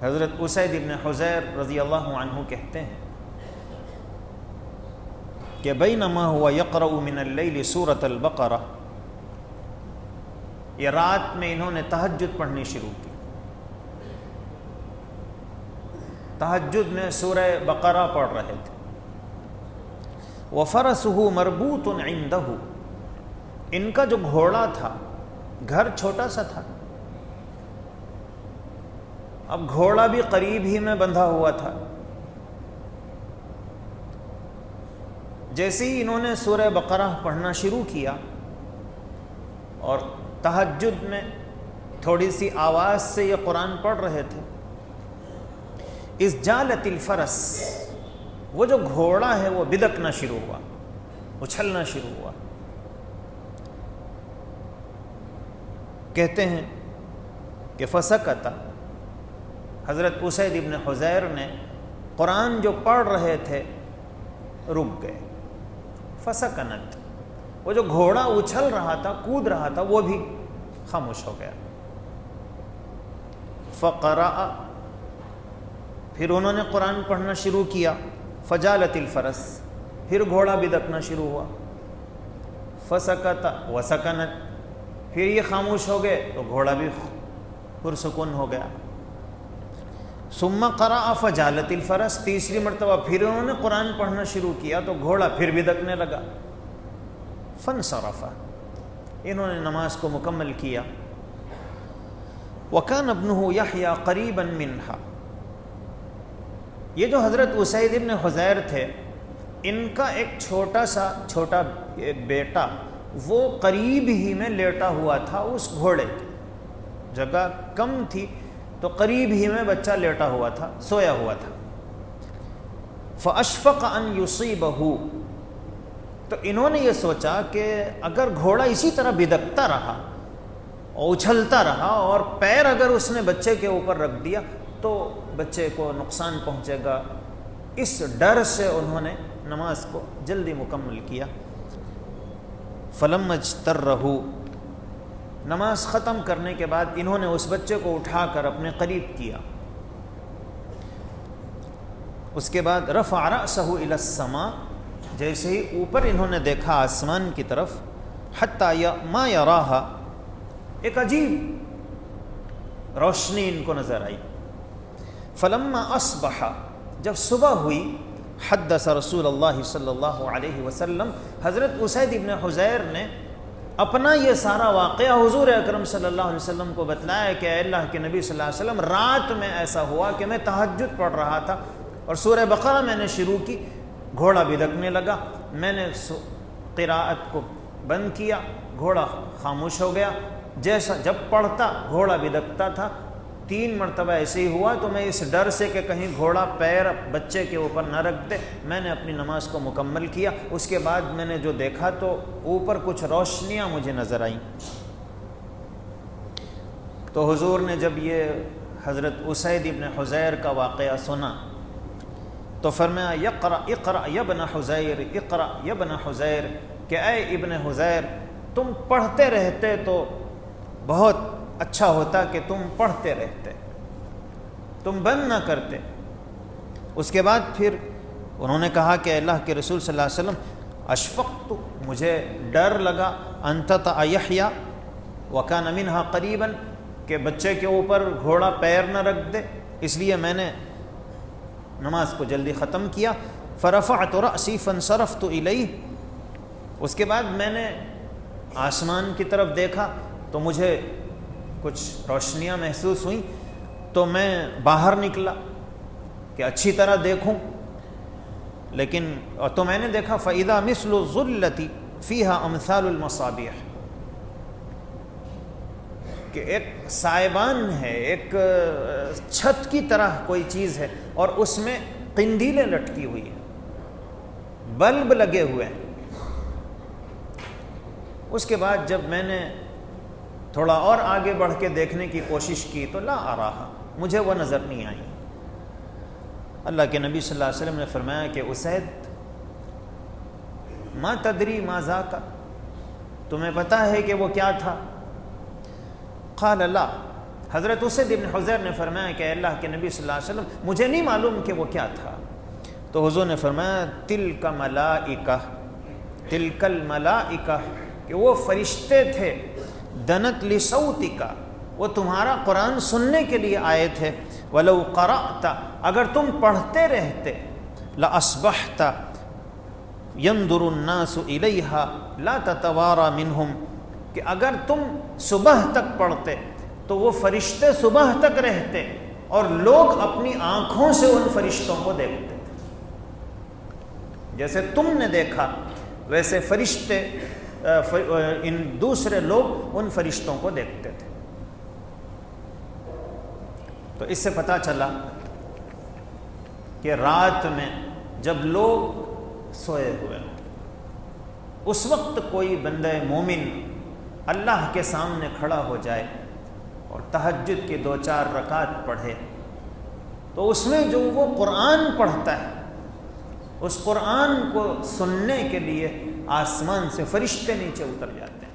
حضرت اسید ابن حضیر رضی اللہ عنہ کہتے ہیں کہ بینما ہوا یقرأ من اللیل سورۃ البقرہ، یہ رات میں انہوں نے تہجد پڑھنی شروع کی، تہجد میں سورہ بقرہ پڑھ رہے تھے۔ وَفَرَسُهُ مَرْبُوطٌ عِنْدَهُ، ان کا جو گھوڑا تھا، گھر چھوٹا سا تھا، اب گھوڑا بھی قریب ہی میں بندھا ہوا تھا۔ جیسے ہی انہوں نے سورہ بقرہ پڑھنا شروع کیا اور تہجد میں تھوڑی سی آواز سے یہ قرآن پڑھ رہے تھے، اِذْ جَالَتِ الْفَرَسِ، وہ جو گھوڑا ہے وہ بدکنا شروع ہوا، اچھلنا شروع ہوا۔ کہتے ہیں کہ فسکت، حضرت اسید ابن حضیر نے قرآن جو پڑھ رہے تھے رک گئے۔ فسکنت، وہ جو گھوڑا اچھل رہا تھا، کود رہا تھا، وہ بھی خاموش ہو گیا۔ فقرأ، پھر انہوں نے قرآن پڑھنا شروع کیا۔ فجالت الفرس، پھر گھوڑا بدکنا شروع ہوا۔ فسکت وسکنت، پھر یہ خاموش ہو گئے تو گھوڑا بھی پرسکون ہو گیا۔ ثم قرأ فجالت الفرس، تیسری مرتبہ پھر انہوں نے قرآن پڑھنا شروع کیا تو گھوڑا پھر بدکنے لگا۔ فانصرف، انہوں نے نماز کو مکمل کیا۔ وكان ابنه يحيى قريبا منها، یہ جو حضرت اسید ابن حضیر تھے، ان کا ایک چھوٹا بیٹا وہ قریب ہی میں لیٹا ہوا تھا اس گھوڑے کے، جگہ کم تھی تو قریب ہی میں بچہ لیٹا ہوا تھا، سویا ہوا تھا۔ فاشفق ان یصیبہ، تو انہوں نے یہ سوچا کہ اگر گھوڑا اسی طرح بدکتا رہا اور اچھلتا رہا اور پیر اگر اس نے بچے کے اوپر رکھ دیا تو بچے کو نقصان پہنچے گا، اس ڈر سے انہوں نے نماز کو جلدی مکمل کیا۔ فلما اجترہ، نماز ختم کرنے کے بعد انہوں نے اس بچے کو اٹھا کر اپنے قریب کیا۔ اس کے بعد رفع رأسہ الی السماء، جیسے ہی اوپر انہوں نے دیکھا آسمان کی طرف، حتی ما یراہا، ایک عجیب روشنی ان کو نظر آئی۔ فلما اصبح، جب صبح ہوئی، حدث رسول اللہ صلی اللہ علیہ وسلم، حضرت اسید ابن حضیر نے اپنا یہ سارا واقعہ حضور اکرم صلی اللہ علیہ وسلم کو بتلایا کہ اے اللہ کے نبی صلی اللہ علیہ وسلم، رات میں ایسا ہوا کہ میں تہجد پڑھ رہا تھا اور سورہ بقرہ میں نے شروع کی، گھوڑا بدکنے لگا، میں نے قراءت کو بند کیا، گھوڑا خاموش ہو گیا، جیسا جب پڑھتا گھوڑا بدکتا تھا، 3 مرتبہ ایسے ہی ہوا، تو میں اس ڈر سے کہ کہیں گھوڑا پیر بچے کے اوپر نہ رکھ دے، میں نے اپنی نماز کو مکمل کیا۔ اس کے بعد میں نے جو دیکھا تو اوپر کچھ روشنیاں مجھے نظر آئیں۔ تو حضور نے جب یہ حضرت اسید ابن حضیر کا واقعہ سنا تو فرمایا اقرأ اقرأ یا ابن حضیر، اقرأ یا ابن حضیر، کہ اے ابن حضیر تم پڑھتے رہتے تو بہت اچھا ہوتا کہ تم پڑھتے رہتے، تم بند نہ کرتے۔ اس کے بعد پھر انہوں نے کہا کہ اللہ کے رسول صلی اللہ علیہ وسلم، اشفقت، مجھے ڈر لگا، ان تطأ یحییٰ وکان منہا قریبا، کہ بچے کے اوپر گھوڑا پیر نہ رکھ دے، اس لیے میں نے نماز کو جلدی ختم کیا۔ فرفعت رأسی فانصرفت الیہ، اس کے بعد میں نے آسمان کی طرف دیکھا تو مجھے کچھ روشنیاں محسوس ہوئیں، تو میں باہر نکلا کہ اچھی طرح دیکھوں، لیکن تو میں نے دیکھا فَإِذَا مِثْلُ الظُّلَّةِ فِيهَا أَمْثَالُ الْمَصَابِيحِ، کہ ایک سائبان ہے، ایک چھت کی طرح کوئی چیز ہے اور اس میں قندیلیں لٹکی ہوئی ہیں، بلب لگے ہوئے ہیں۔ اس کے بعد جب میں نے تھوڑا اور آگے بڑھ کے دیکھنے کی کوشش کی تو لا آراہا، مجھے وہ نظر نہیں آئی۔ اللہ کے نبی صلی اللہ علیہ وسلم نے فرمایا کہ اسید، ما تدری ما ذاک، تمہیں پتہ ہے کہ وہ کیا تھا؟ قال لا، حضرت اسید ابن حضیر نے فرمایا کہ اللہ کے نبی صلی اللہ علیہ وسلم مجھے نہیں معلوم کہ وہ کیا تھا. تو حضور نے فرمایا تلک ملائکہ، تلک الملائکہ، کہ وہ فرشتے تھے، دنت لصوتک، وہ تمہارا قرآن سننے کے لیے آئے تھے. ولو قرأت، اگر تم پڑھتے رہتے، لأصبحت ينظر الناس الیہا لا تتوارى منہم، کہ اگر تم صبح تک پڑھتے تو وہ فرشتے صبح تک رہتے اور لوگ اپنی آنکھوں سے ان فرشتوں کو دیکھتے تھے. جیسے تم نے دیکھا ویسے فرشتے ان دوسرے لوگ ان فرشتوں کو دیکھتے تھے. تو اس سے پتہ چلا کہ رات میں جب لوگ سوئے ہوئے ہوں، اس وقت کوئی بندہ مومن اللہ کے سامنے کھڑا ہو جائے اور تہجد کی 2-4 رکعت پڑھے، تو اس میں جو وہ قرآن پڑھتا ہے، اس قرآن کو سننے کے لیے آسمان سے فرشتے نیچے اتر جاتے ہیں.